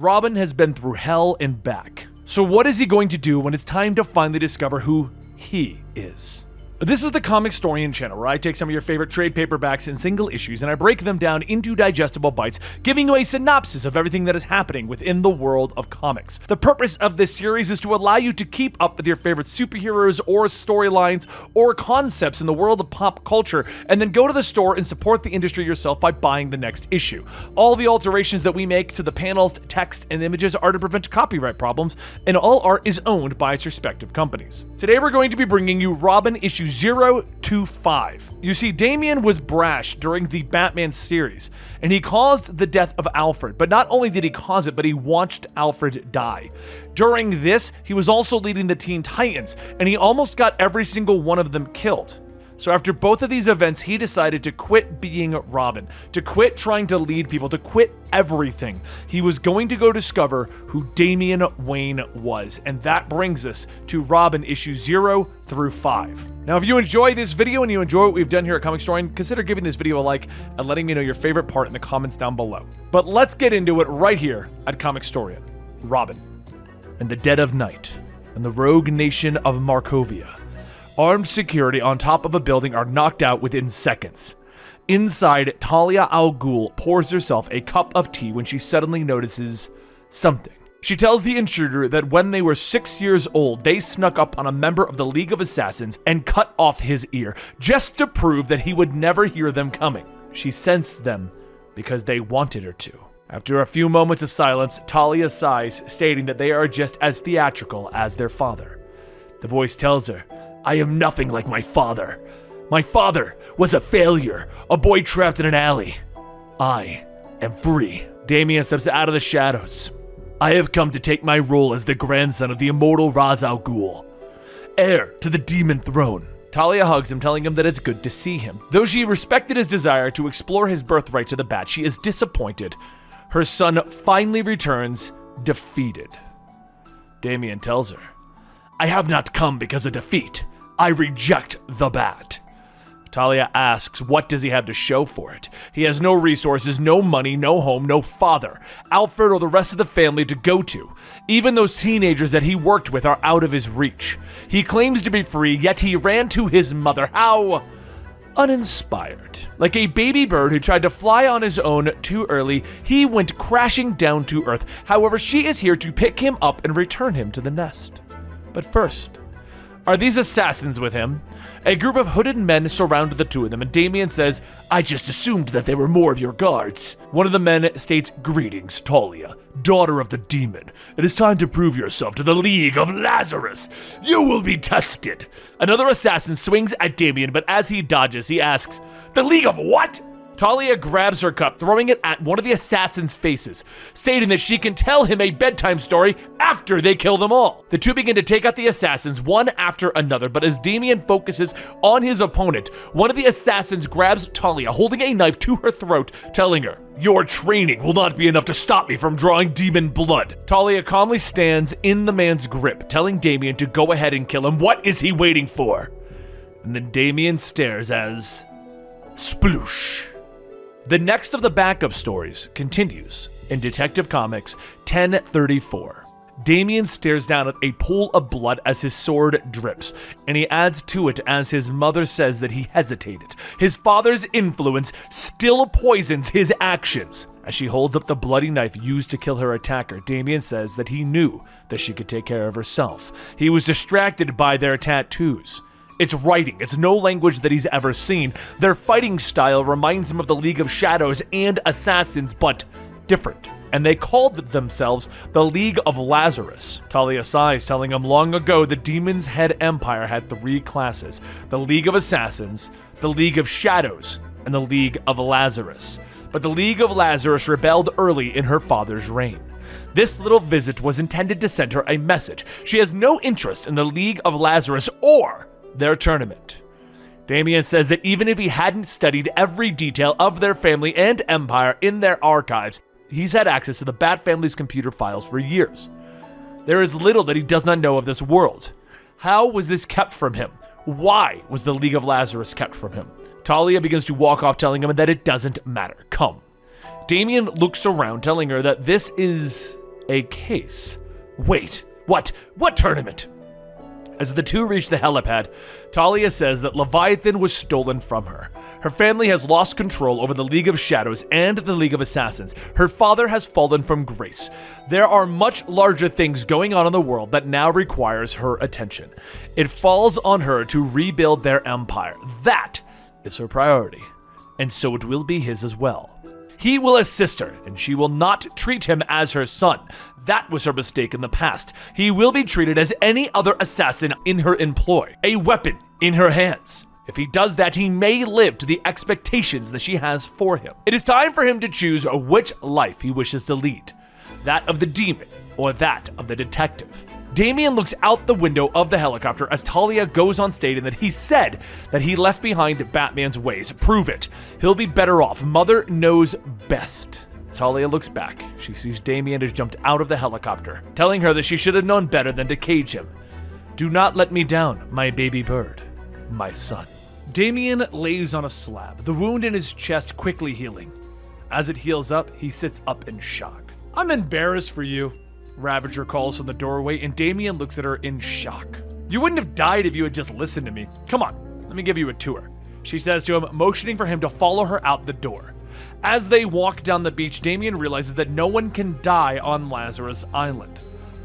Robin has been through hell and back. So what is he going to do when it's time to finally discover who he is? This is the Comicstorian channel, where I take some of your favorite trade paperbacks and single issues and I break them down into digestible bites, giving you a synopsis of everything that is happening within the world of comics. The purpose of this series is to allow you to keep up with your favorite superheroes or storylines or concepts in the world of pop culture, and then go to the store and support the industry yourself by buying the next issue. All the alterations that we make to the panels, text, and images are to prevent copyright problems, and all art is owned by its respective companies. Today we're going to be bringing you Robin issues 0 to 5. You see, Damian was brash during the Batman series, and he caused the death of Alfred, but not only did he cause it, but he watched Alfred die. During this, he was also leading the Teen Titans, and he almost got every single one of them killed. So after both of these events, he decided to quit being Robin, to quit trying to lead people, to quit everything. He was going to go discover who Damian Wayne was, and that brings us to Robin issues 0 through 5. Now, if you enjoy this video and you enjoy what we've done here at Comicstorian, consider giving this video a like and letting me know your favorite part in the comments down below. But let's get into it right here at Comicstorian. Robin. In the dead of night, in the rogue nation of Markovia, armed security on top of a building are knocked out within seconds. Inside, Talia al Ghul pours herself a cup of tea when she suddenly notices something. She tells the intruder that when they were 6 years old, they snuck up on a member of the League of Assassins and cut off his ear, just to prove that he would never hear them coming. She sensed them because they wanted her to. After a few moments of silence, Talia sighs, stating that they are just as theatrical as their father. The voice tells her, "I am nothing like my father. My father was a failure, a boy trapped in an alley. I am free." Damian steps out of the shadows. "I have come to take my role as the grandson of the immortal Ra's al Ghul, heir to the demon throne." Talia hugs him, telling him that it's good to see him. Though she respected his desire to explore his birthright to the Bat, she is disappointed. Her son finally returns, defeated. Damian tells her, "I have not come because of defeat. I reject the Bat." Talia asks, what does he have to show for it? He has no resources, no money, no home, no father, Alfred or the rest of the family to go to. Even those teenagers that he worked with are out of his reach. He claims to be free, yet he ran to his mother. How uninspired. Like a baby bird who tried to fly on his own too early, he went crashing down to earth. However, she is here to pick him up and return him to the nest. But first, are these assassins with him? A group of hooded men surrounded the two of them, and Damian says, "I just assumed that they were more of your guards." One of the men states, "Greetings, Talia, daughter of the demon. It is time to prove yourself to the League of Lazarus. You will be tested." Another assassin swings at Damian, but as he dodges, he asks, "The League of what?" Talia grabs her cup, throwing it at one of the assassins' faces, stating that she can tell him a bedtime story after they kill them all. The two begin to take out the assassins one after another, but as Damian focuses on his opponent, one of the assassins grabs Talia, holding a knife to her throat, telling her, "Your training will not be enough to stop me from drawing demon blood." Talia calmly stands in the man's grip, telling Damian to go ahead and kill him. What is he waiting for? And then Damian stares as sploosh. The next of the backup stories continues in Detective Comics 1034. Damian stares down at a pool of blood as his sword drips, and he adds to it as his mother says that he hesitated. His father's influence still poisons his actions. As she holds up the bloody knife used to kill her attacker, Damian says that he knew that she could take care of herself. He was distracted by their tattoos. It's writing. It's no language that he's ever seen. Their fighting style reminds him of the League of Shadows and Assassins, but different. And they called themselves the League of Lazarus. Talia sighs, telling him long ago the Demon's Head Empire had 3 classes: the League of Assassins, the League of Shadows, and the League of Lazarus. But the League of Lazarus rebelled early in her father's reign. This little visit was intended to send her a message. She has no interest in the League of Lazarus or their tournament. Damian says that even if he hadn't studied every detail of their family and empire in their archives, he's had access to the Batfamily's computer files for years. There is little that he does not know of this world. How was this kept from him? Why was the League of Lazarus kept from him? Talia begins to walk off, telling him that it doesn't matter. Come. Damian looks around, telling her that this is a case. Wait, what? What tournament? As the two reach the helipad, Talia says that Leviathan was stolen from her. Her family has lost control over the League of Shadows and the League of Assassins. Her father has fallen from grace. There are much larger things going on in the world that now requires her attention. It falls on her to rebuild their empire. That is her priority, and so it will be his as well. He will assist her, and she will not treat him as her son. That was her mistake in the past. He will be treated as any other assassin in her employ, a weapon in her hands. If he does that, he may live to the expectations that she has for him. It is time for him to choose which life he wishes to lead, that of the demon or that of the detective. Damian looks out the window of the helicopter as Talia goes on stating that he said that he left behind Batman's ways. Prove it. He'll be better off. Mother knows best. Talia looks back. She sees Damian has jumped out of the helicopter, telling her that she should have known better than to cage him. Do not let me down, my baby bird, my son. Damian lays on a slab, the wound in his chest quickly healing. As it heals up, he sits up in shock. I'm embarrassed for you, Ravager calls from the doorway, and Damian looks at her in shock. You wouldn't have died if you had just listened to me. Come on, let me give you a tour, she says to him, motioning for him to follow her out the door. As they walk down the beach, Damian realizes that no one can die on Lazarus Island.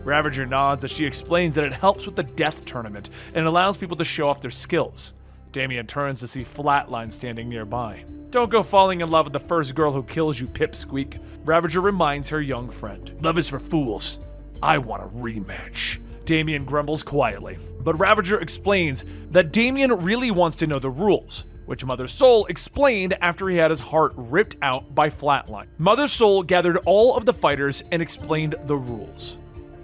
Ravager nods as she explains that it helps with the death tournament and allows people to show off their skills. Damian turns to see Flatline standing nearby. Don't go falling in love with the first girl who kills you, Pipsqueak. Ravager reminds her young friend. Love is for fools. I want a rematch. Damian grumbles quietly, but Ravager explains that Damian really wants to know the rules, which Mother Soul explained after he had his heart ripped out by Flatline. Mother Soul gathered all of the fighters and explained the rules.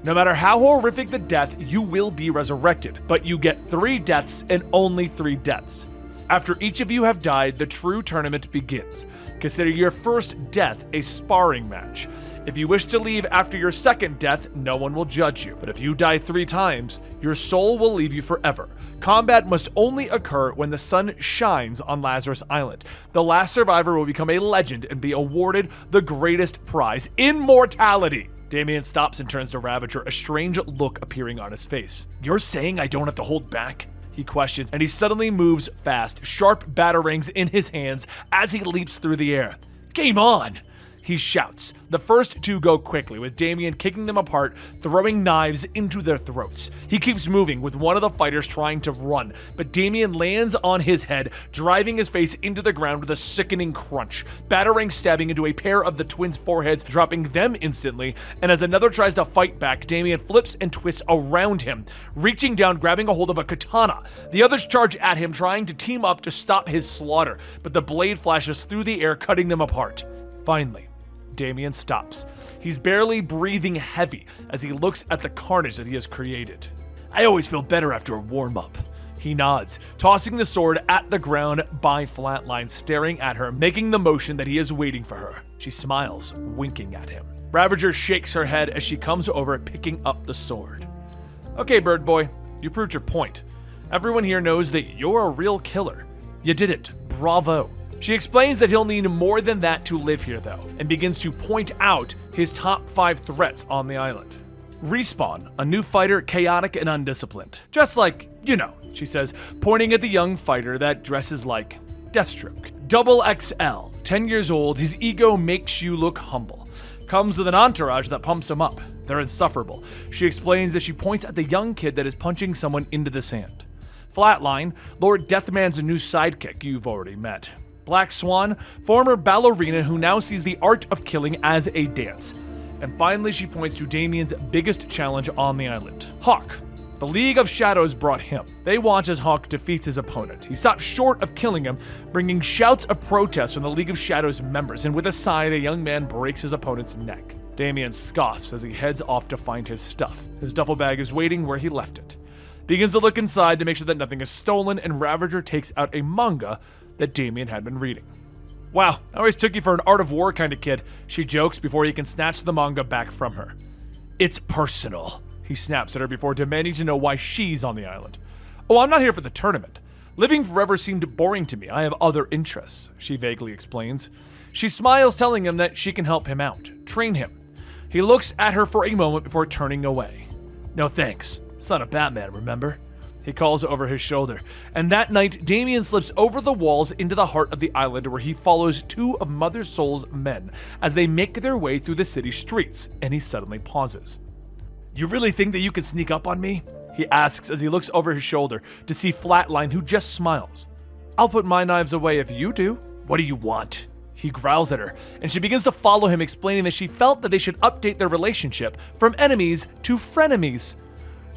No matter how horrific the death, you will be resurrected, but you get 3 deaths and only 3 deaths. After each of you have died, the true tournament begins. Consider your first death a sparring match. If you wish to leave after your second death, no one will judge you. But if you die 3 times, your soul will leave you forever. Combat must only occur when the sun shines on Lazarus Island. The last survivor will become a legend and be awarded the greatest prize, immortality. Damian stops and turns to Ravager, a strange look appearing on his face. You're saying I don't have to hold back? He questions, and he suddenly moves fast, sharp batarangs in his hands as he leaps through the air. Game on! He shouts. The first 2 go quickly, with Damian kicking them apart, throwing knives into their throats. He keeps moving, with one of the fighters trying to run, but Damian lands on his head, driving his face into the ground with a sickening crunch. Batarang stabbing into a pair of the twins' foreheads, dropping them instantly, and as another tries to fight back, Damian flips and twists around him, reaching down, grabbing a hold of a katana. The others charge at him, trying to team up to stop his slaughter, but the blade flashes through the air, cutting them apart. Finally, Damian stops. He's barely breathing heavy as he looks at the carnage that he has created. I always feel better after a warm-up. He nods, tossing the sword at the ground by Flatline, staring at her, making the motion that he is waiting for her. She smiles, winking at him. Ravager shakes her head as she comes over, picking up the sword. Okay, Bird Boy, you proved your point. Everyone here knows that you're a real killer. You did it. Bravo. She explains that he'll need more than that to live here, though, and begins to point out his top 5 threats on the island. Respawn, a new fighter, chaotic and undisciplined. Just like, you know, she says, pointing at the young fighter that dresses like Deathstroke. Double XL, 10 years old, his ego makes you look humble. Comes with an entourage that pumps him up. They're insufferable. She explains as she points at the young kid that is punching someone into the sand. Flatline, Lord Deathman's new sidekick you've already met. Black Swan, former ballerina who now sees the art of killing as a dance. And finally, she points to Damian's biggest challenge on the island, Hawk. The League of Shadows brought him. They watch as Hawk defeats his opponent. He stops short of killing him, bringing shouts of protest from the League of Shadows members, and with a sigh, the young man breaks his opponent's neck. Damian scoffs as he heads off to find his stuff. His duffel bag is waiting where he left it. Begins to look inside to make sure that nothing is stolen, and Ravager takes out a manga that Damian had been reading. Wow, I always took you for an Art of War kind of kid, she jokes before he can snatch the manga back from her. It's personal, he snaps at her before demanding to know why she's on the island. Oh, I'm not here for the tournament. Living forever seemed boring to me. I have other interests, she vaguely explains. She smiles, telling him that she can help him out, train him. He looks at her for a moment before turning away. "No thanks, son of Batman, remember?" He calls over his shoulder. And that night, Damian slips over the walls into the heart of the island where he follows two of Mother Soul's men as they make their way through the city streets, and he suddenly pauses. "You really think that you can sneak up on me?" he asks as he looks over his shoulder to see Flatline, who just smiles. "I'll put my knives away if you do." "What do you want?" He growls at her, and she begins to follow him, explaining that she felt that they should update their relationship from enemies to frenemies.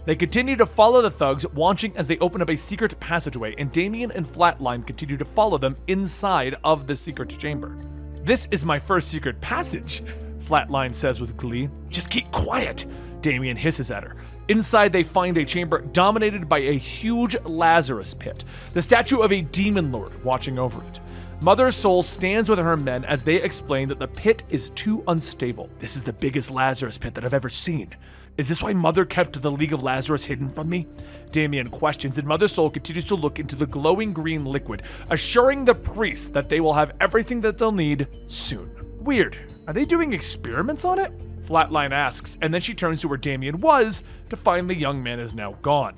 They continue to follow the thugs, watching as they open up a secret passageway, and Damian and Flatline continue to follow them inside of the secret chamber. "This is my first secret passage," Flatline says with glee. "Just keep quiet," Damian hisses at her. Inside, they find a chamber dominated by a huge Lazarus pit, the statue of a demon lord watching over it. Mother Soul stands with her men as they explain that the pit is too unstable. "This is the biggest Lazarus pit that I've ever seen. Is this why Mother kept the League of Lazarus hidden from me?" Damian questions, and Mother Soul continues to look into the glowing green liquid, assuring the priests that they will have everything that they'll need soon. "Weird. Are they doing experiments on it?" Flatline asks, and then she turns to where Damian was to find the young man is now gone.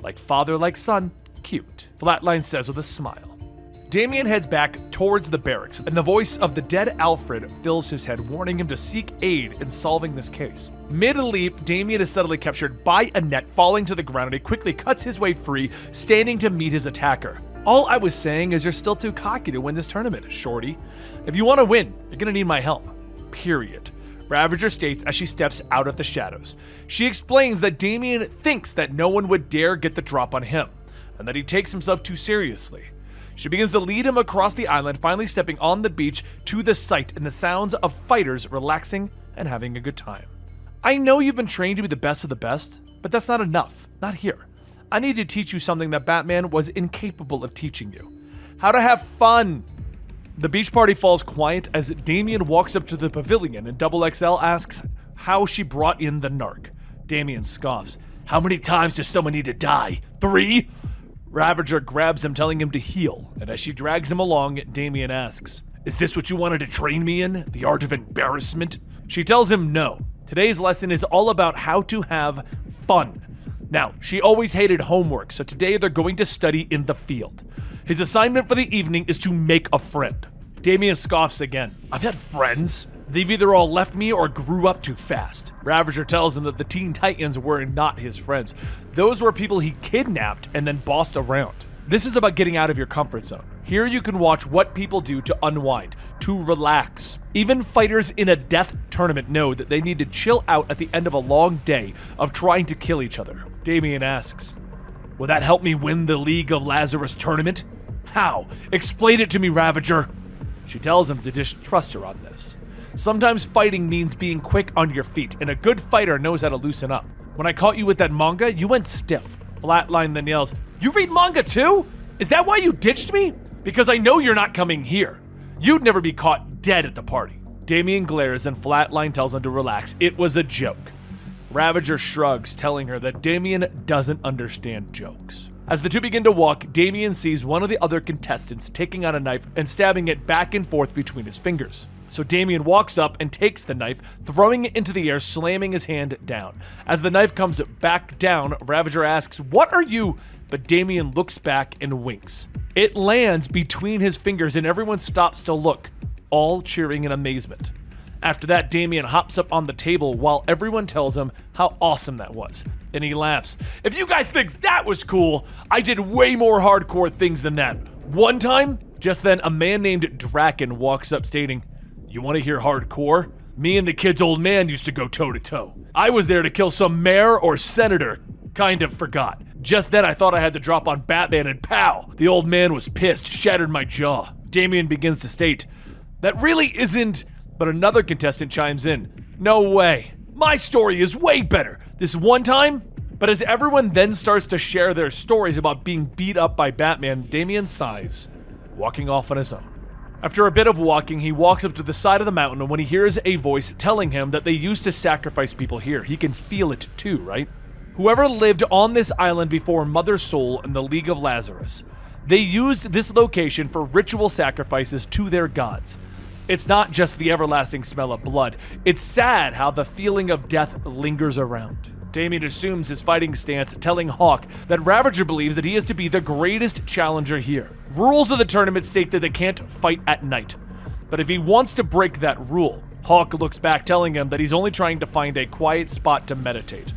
"Like father, like son. Cute," Flatline says with a smile. Damian heads back towards the barracks, and the voice of the dead Alfred fills his head, warning him to seek aid in solving this case. Mid-leap, Damian is suddenly captured by a net, falling to the ground, and he quickly cuts his way free, standing to meet his attacker. "All I was saying is you're still too cocky to win this tournament, shorty. If you want to win, you're gonna need my help. Period," Ravager states as she steps out of the shadows. She explains that Damian thinks that no one would dare get the drop on him, and that he takes himself too seriously. She begins to lead him across the island, finally stepping on the beach to the site and the sounds of fighters relaxing and having a good time. "I know you've been trained to be the best of the best, but that's not enough. Not here. I need to teach you something that Batman was incapable of teaching you. How to have fun." The beach party falls quiet as Damian walks up to the pavilion, and Double XL asks how she brought in the narc. Damian scoffs. "How many times does someone need to die? 3? Ravager grabs him, telling him to heal, and as she drags him along, Damian asks, "Is this what you wanted to train me in? The art of embarrassment?" She tells him no. Today's lesson is all about how to have fun. Now, she always hated homework, so today they're going to study in the field. His assignment for the evening is to make a friend. Damian scoffs again. "I've had friends. They've either all left me or grew up too fast." Ravager tells him that the Teen Titans were not his friends. Those were people he kidnapped and then bossed around. This is about getting out of your comfort zone. Here you can watch what people do to unwind, to relax. Even fighters in a death tournament know that they need to chill out at the end of a long day of trying to kill each other. Damian asks, "Will that help me win the League of Lazarus Tournament?" "How? Explain it to me, Ravager." She tells him to distrust her on this. Sometimes fighting means being quick on your feet, and a good fighter knows how to loosen up. "When I caught you with that manga, you went stiff." Flatline then yells, "You read manga too? Is that why you ditched me? Because I know you're not coming here. You'd never be caught dead at the party." Damian glares and Flatline tells him to relax. It was a joke. Ravager shrugs, telling her that Damian doesn't understand jokes. As the two begin to walk, Damian sees one of the other contestants taking out a knife and stabbing it back and forth between his fingers. So Damian walks up and takes the knife, throwing it into the air, slamming his hand down. As the knife comes back down, Ravager asks, "What are you?" But Damian looks back and winks. It lands between his fingers and everyone stops to look, all cheering in amazement. After that, Damian hops up on the table while everyone tells him how awesome that was. And he laughs. "If you guys think that was cool, I did way more hardcore things than that. One time?" Just then, a man named Draken walks up stating, "You want to hear hardcore? Me and the kid's old man used to go toe-to-toe. I was there to kill some mayor or senator. Kind of forgot. Just then I thought I had to drop on Batman and pow! The old man was pissed, shattered my jaw." Damian begins to state, "That really isn't..." But another contestant chimes in, "No way. My story is way better. This one time?" But as everyone then starts to share their stories about being beat up by Batman, Damian sighs, walking off on his own. After a bit of walking, he walks up to the side of the mountain, and when he hears a voice telling him that they used to sacrifice people here, he can feel it too, right? Whoever lived on this island before Mother Soul and the League of Lazarus, they used this location for ritual sacrifices to their gods. It's not just the everlasting smell of blood. It's sad how the feeling of death lingers around. Damian assumes his fighting stance, telling Hawk that Ravager believes that he is to be the greatest challenger here. Rules of the tournament state that they can't fight at night. But if he wants to break that rule, Hawk looks back, telling him that he's only trying to find a quiet spot to meditate.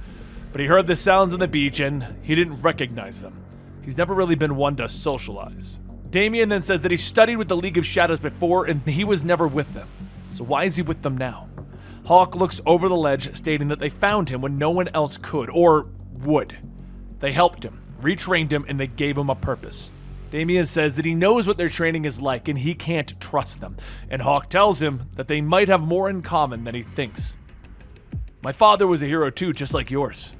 But he heard the sounds on the beach and he didn't recognize them. He's never really been one to socialize. Damian then says that he studied with the League of Shadows before and he was never with them. So why is he with them now? Hawk looks over the ledge, stating that they found him when no one else could, or would. They helped him, retrained him, and they gave him a purpose. Damian says that he knows what their training is like and he can't trust them, and Hawk tells him that they might have more in common than he thinks. My father was a hero too, just like yours.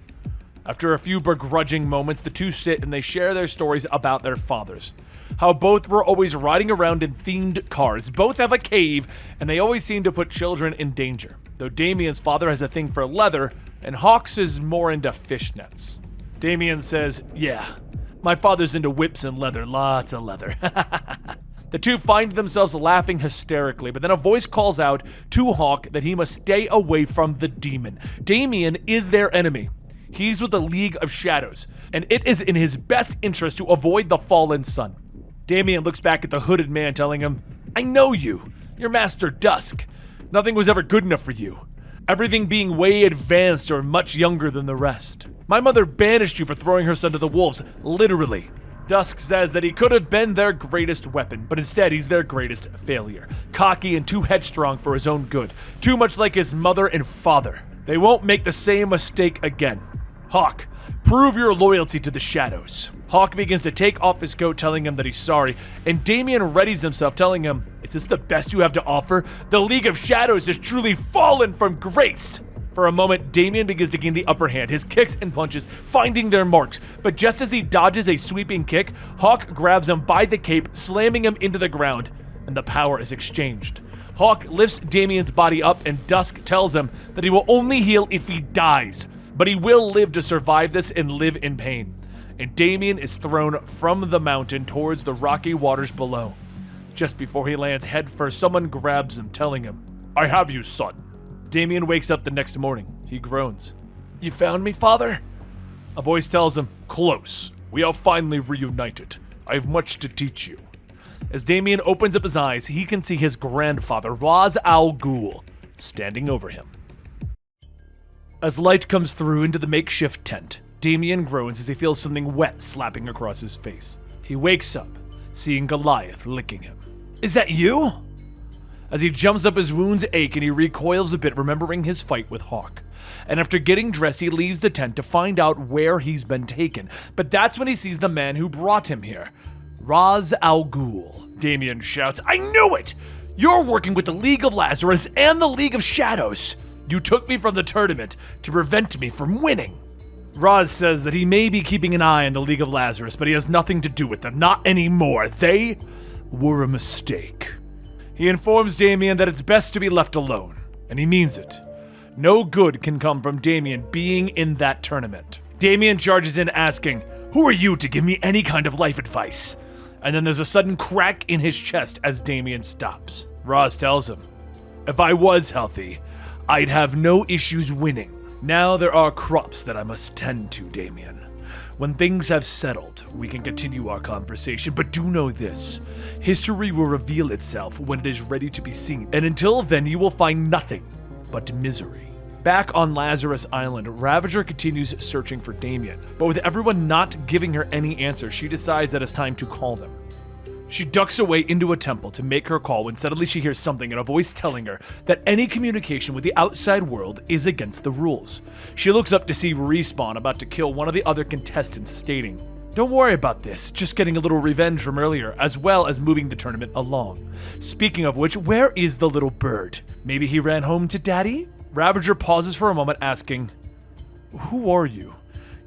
After a few begrudging moments, the two sit and they share their stories about their fathers. How both were always riding around in themed cars, both have a cave, and they always seem to put children in danger. Though Damian's father has a thing for leather, and Hawk's is more into fishnets. Damian says, yeah, my father's into whips and leather, lots of leather. The two find themselves laughing hysterically, but then a voice calls out to Hawk that he must stay away from the demon. Damian is their enemy. He's with the League of Shadows, and it is in his best interest to avoid the fallen sun. Damian looks back at the hooded man, telling him, I know you. You're Master Dusk. Nothing was ever good enough for you. Everything being way advanced or much younger than the rest. My mother banished you for throwing her son to the wolves, literally. Dusk says that he could have been their greatest weapon, but instead he's their greatest failure. Cocky and too headstrong for his own good. Too much like his mother and father. They won't make the same mistake again. Hawk, prove your loyalty to the Shadows. Hawk begins to take off his coat, telling him that he's sorry, and Damian readies himself, telling him, is this the best you have to offer? The League of Shadows has truly fallen from grace! For a moment, Damian begins to gain the upper hand, his kicks and punches finding their marks, but just as he dodges a sweeping kick, Hawk grabs him by the cape, slamming him into the ground, and the power is exchanged. Hawk lifts Damian's body up, and Dusk tells him that he will only heal if he dies, but he will live to survive this and live in pain. And Damian is thrown from the mountain towards the rocky waters below. Just before he lands headfirst, someone grabs him, telling him, I have you, son. Damian wakes up the next morning. He groans. You found me, father? A voice tells him, close. We are finally reunited. I have much to teach you. As Damian opens up his eyes, he can see his grandfather, Ra's al Ghul, standing over him. As light comes through into the makeshift tent, Damian groans as he feels something wet slapping across his face. He wakes up, seeing Goliath licking him. Is that you? As he jumps up, his wounds ache and he recoils a bit, remembering his fight with Hawk. And after getting dressed, he leaves the tent to find out where he's been taken. But that's when he sees the man who brought him here. Ra's al Ghul. Damian shouts, I knew it! You're working with the League of Lazarus and the League of Shadows. You took me from the tournament to prevent me from winning. Ra's says that he may be keeping an eye on the League of Lazarus, but he has nothing to do with them, not anymore. They were a mistake. He informs Damian that it's best to be left alone, and he means it. No good can come from Damian being in that tournament. Damian charges in asking, who are you to give me any kind of life advice? And then there's a sudden crack in his chest as Damian stops. Ra's tells him, if I was healthy, I'd have no issues winning. Now there are crops that I must tend to, Damian. When things have settled, we can continue our conversation, but do know this. History will reveal itself when it is ready to be seen, and until then you will find nothing but misery. Back on Lazarus Island, Ravager continues searching for Damian, but with everyone not giving her any answer, she decides that it's time to call them. She ducks away into a temple to make her call when suddenly she hears something in a voice telling her that any communication with the outside world is against the rules. She looks up to see Respawn about to kill one of the other contestants, stating, don't worry about this, just getting a little revenge from earlier, as well as moving the tournament along. Speaking of which, where is the little bird? Maybe he ran home to daddy? Ravager pauses for a moment, asking, who are you?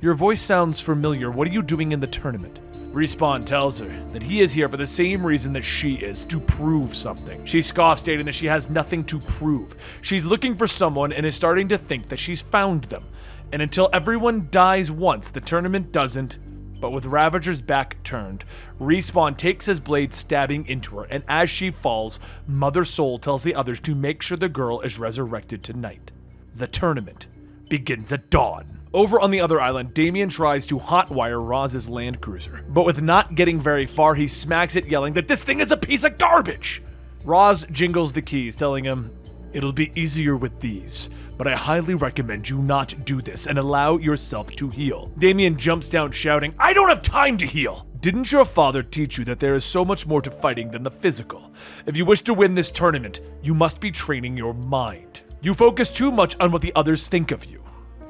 Your voice sounds familiar. What are you doing in the tournament? Respawn tells her that he is here for the same reason that she is, to prove something. She scoffs, stating that she has nothing to prove. She's looking for someone and is starting to think that she's found them. And until everyone dies once, the tournament doesn't, But with Ravager's back turned, Respawn takes his blade stabbing into her, and as she falls, Mother Soul tells the others to make sure the girl is resurrected tonight. The tournament begins at dawn. Over on the other island, Damian tries to hotwire Roz's land cruiser, but with not getting very far, he smacks it, yelling that this thing is a piece of garbage! Roz jingles the keys, telling him, "It'll be easier with these, but I highly recommend you not do this and allow yourself to heal." Damian jumps down shouting, "I don't have time to heal! Didn't your father teach you that there is so much more to fighting than the physical? If you wish to win this tournament, you must be training your mind. You focus too much on what the others think of you.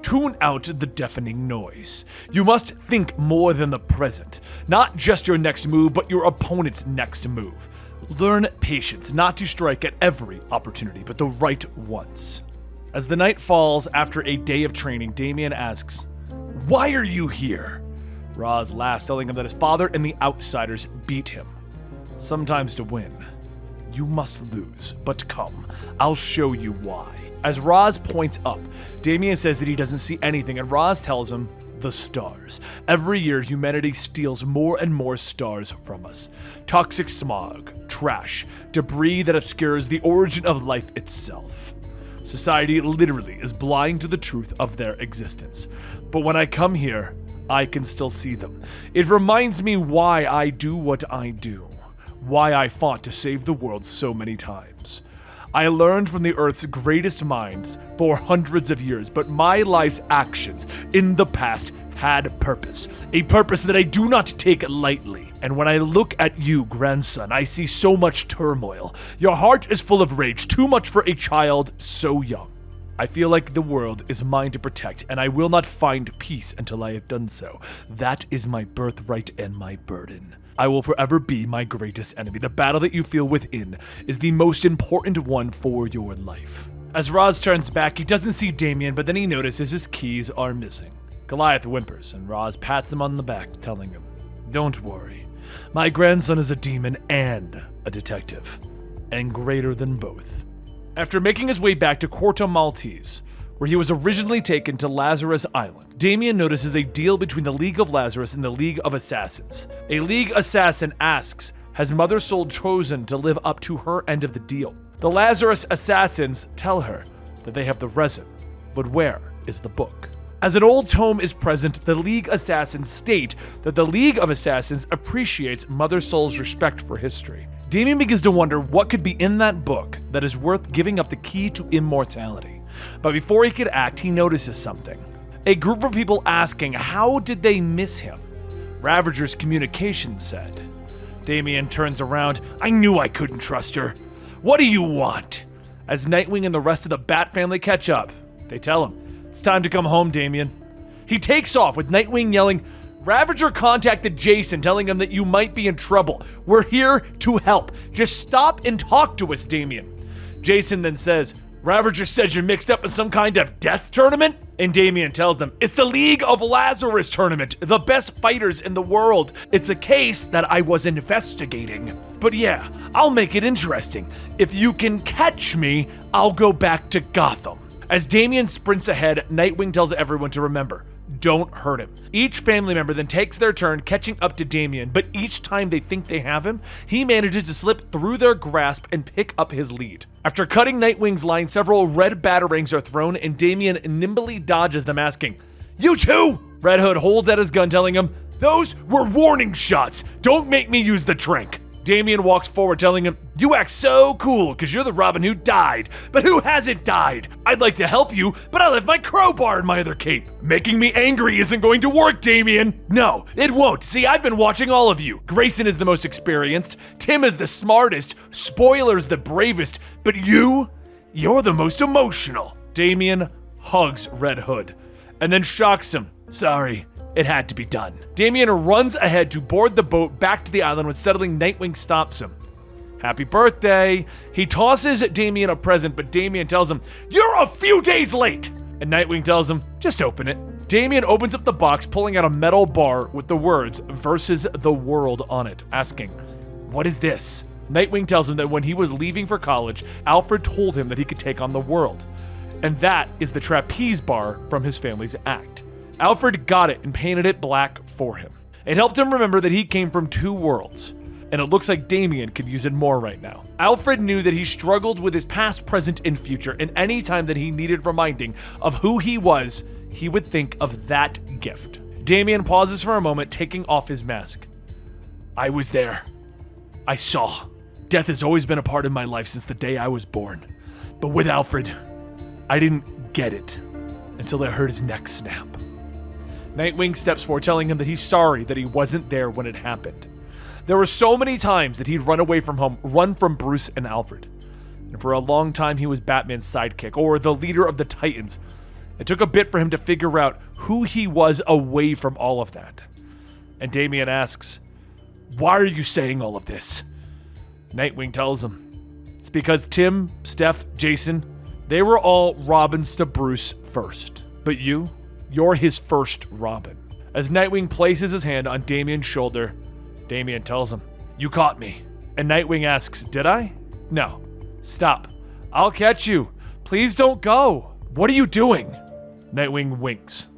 Tune out the deafening noise. You must think more than the present. Not just your next move, but your opponent's next move. Learn patience, not to strike at every opportunity, but the right ones." As the night falls after a day of training, Damian asks, "Why are you here?" Roz laughs, telling him that his father and the outsiders beat him. "Sometimes to win, you must lose, but come, I'll show you why." As Roz points up, Damian says that he doesn't see anything, and Roz tells him, "The stars. Every year, humanity steals more and more stars from us. Toxic smog, trash, debris that obscures the origin of life itself. Society literally is blind to the truth of their existence. But when I come here, I can still see them. It reminds me why I do what I do, why I fought to save the world so many times. I learned from the Earth's greatest minds for hundreds of years, but my life's actions in the past had purpose, a purpose that I do not take lightly. And when I look at you, grandson, I see so much turmoil. Your heart is full of rage, too much for a child so young. I feel like the world is mine to protect, and I will not find peace until I have done so. That is my birthright and my burden. I will forever be my greatest enemy. The battle that you feel within is the most important one for your life." As Roz turns back, he doesn't see Damian, but then he notices his keys are missing. Goliath whimpers, and Roz pats him on the back, telling him, "Don't worry. My grandson is a demon and a detective, and greater than both." After making his way back to Corto Maltese, where he was originally taken to Lazarus Island, Damian notices a deal between the League of Lazarus and the League of Assassins. A League assassin asks, has Mother Soul chosen to live up to her end of the deal? The Lazarus assassins tell her that they have the resin, but where is the book? As an old tome is present, the League assassins state that the League of Assassins appreciates Mother Soul's respect for history. Damian begins to wonder what could be in that book that is worth giving up the key to immortality. But before he could act, he notices something. A group of people asking how did they miss him. Ravager's communication said. Damian turns around. "I knew I couldn't trust her. What do you want?" As Nightwing and the rest of the Batfamily catch up, they tell him, "It's time to come home, Damian." He takes off with Nightwing yelling, "Ravager contacted Jason telling him that you might be in trouble. We're here to help. Just stop and talk to us, Damian." Jason then says, "Ravager says you're mixed up in some kind of death tournament?" And Damian tells them, "It's the League of Lazarus Tournament, the best fighters in the world. It's a case that I was investigating. But yeah, I'll make it interesting. If you can catch me, I'll go back to Gotham." As Damian sprints ahead, Nightwing tells everyone to remember, don't hurt him. Each family member then takes their turn catching up to Damian, but each time they think they have him, he manages to slip through their grasp and pick up his lead. After cutting Nightwing's line, several red batarangs are thrown and Damian nimbly dodges them, asking, "You too?" Red Hood holds out his gun, telling him, "Those were warning shots. Don't make me use the trank." Damian walks forward, telling him, "You act so cool because you're the Robin who died. But who hasn't died? I'd like to help you, but I left my crowbar in my other cape. Making me angry isn't going to work, Damian." "No, it won't. See, I've been watching all of you. Grayson is the most experienced. Tim is the smartest. Spoiler's the bravest. But you're the most emotional." Damian hugs Red Hood and then shocks him. "Sorry. It had to be done." Damian runs ahead to board the boat back to the island when settling Nightwing stops him. "Happy birthday." He tosses Damian a present, but Damian tells him, "You're a few days late." And Nightwing tells him, "Just open it." Damian opens up the box, pulling out a metal bar with the words "versus the world" on it, asking, "What is this?" Nightwing tells him that when he was leaving for college, Alfred told him that he could take on the world. And that is the trapeze bar from his family's act. Alfred got it and painted it black for him. It helped him remember that he came from two worlds, and it looks like Damian could use it more right now. Alfred knew that he struggled with his past, present, and future, and any time that he needed reminding of who he was, he would think of that gift. Damian pauses for a moment, taking off his mask. I was there. I saw. Death has always been a part of my life since the day I was born. But with Alfred, I didn't get it until I heard his neck snap. Nightwing steps forward, telling him that he's sorry that he wasn't there when it happened. There were so many times that he'd run away from home, run from Bruce and Alfred. And for a long time, he was Batman's sidekick, or the leader of the Titans. It took a bit for him to figure out who he was away from all of that. And Damian asks, why are you saying all of this? Nightwing tells him, it's because Tim, Steph, Jason, they were all Robins to Bruce first. But you're his first Robin. As Nightwing places his hand on Damian's shoulder, Damian tells him, you caught me. And Nightwing asks, did I? No. Stop. I'll catch you. Please don't go. What are you doing? Nightwing winks.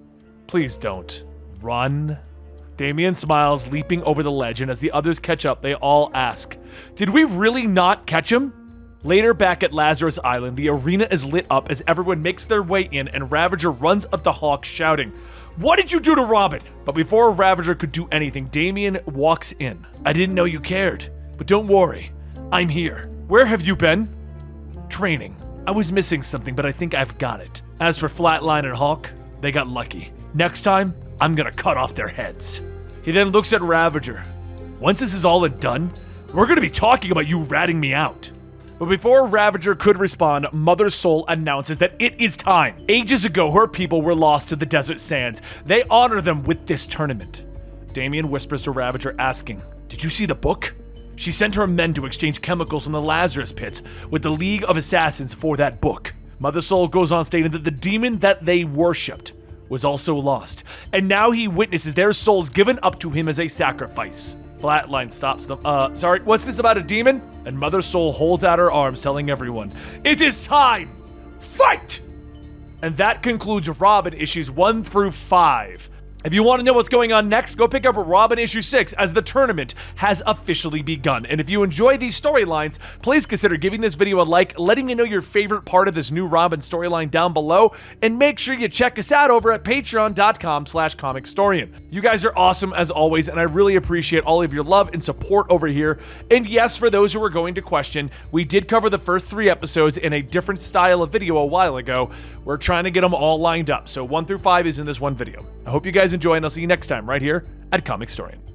Please don't. Run. Damian smiles, leaping over the ledge, and as the others catch up, they all ask, did we really not catch him? Later, back at Lazarus Island, the arena is lit up as everyone makes their way in, and Ravager runs up to Hawk shouting, what did you do to Robin? But before Ravager could do anything, Damian walks in. I didn't know you cared, but don't worry, I'm here. Where have you been? Training. I was missing something, but I think I've got it. As for Flatline and Hawk, they got lucky. Next time, I'm gonna cut off their heads. He then looks at Ravager. Once this is all done, we're gonna be talking about you ratting me out. But before Ravager could respond, Mother Soul announces that it is time. Ages ago, her people were lost to the desert sands. They honor them with this tournament. Damian whispers to Ravager, asking, did you see the book? She sent her men to exchange chemicals in the Lazarus pits with the League of Assassins for that book. Mother Soul goes on stating that the demon that they worshipped was also lost, and now he witnesses their souls given up to him as a sacrifice. Flatline stops them. Sorry, what's this about a demon? And Mother Soul holds out her arms, telling everyone, it is time! Fight! And that concludes Robin issues 1 through 5. If you want to know what's going on next, go pick up Robin issue 6 as the tournament has officially begun. And if you enjoy these storylines, please consider giving this video a like, letting me know your favorite part of this new Robin storyline down below, and make sure you check us out over at patreon.com/Comicstorian. You guys are awesome as always, and I really appreciate all of your love and support over here. And yes, for those who are going to question, we did cover the first 3 episodes in a different style of video a while ago. We're trying to get them all lined up, so 1 through 5 is in this one video. I hope you guys enjoy, and I'll see you next time right here at Comicstorian.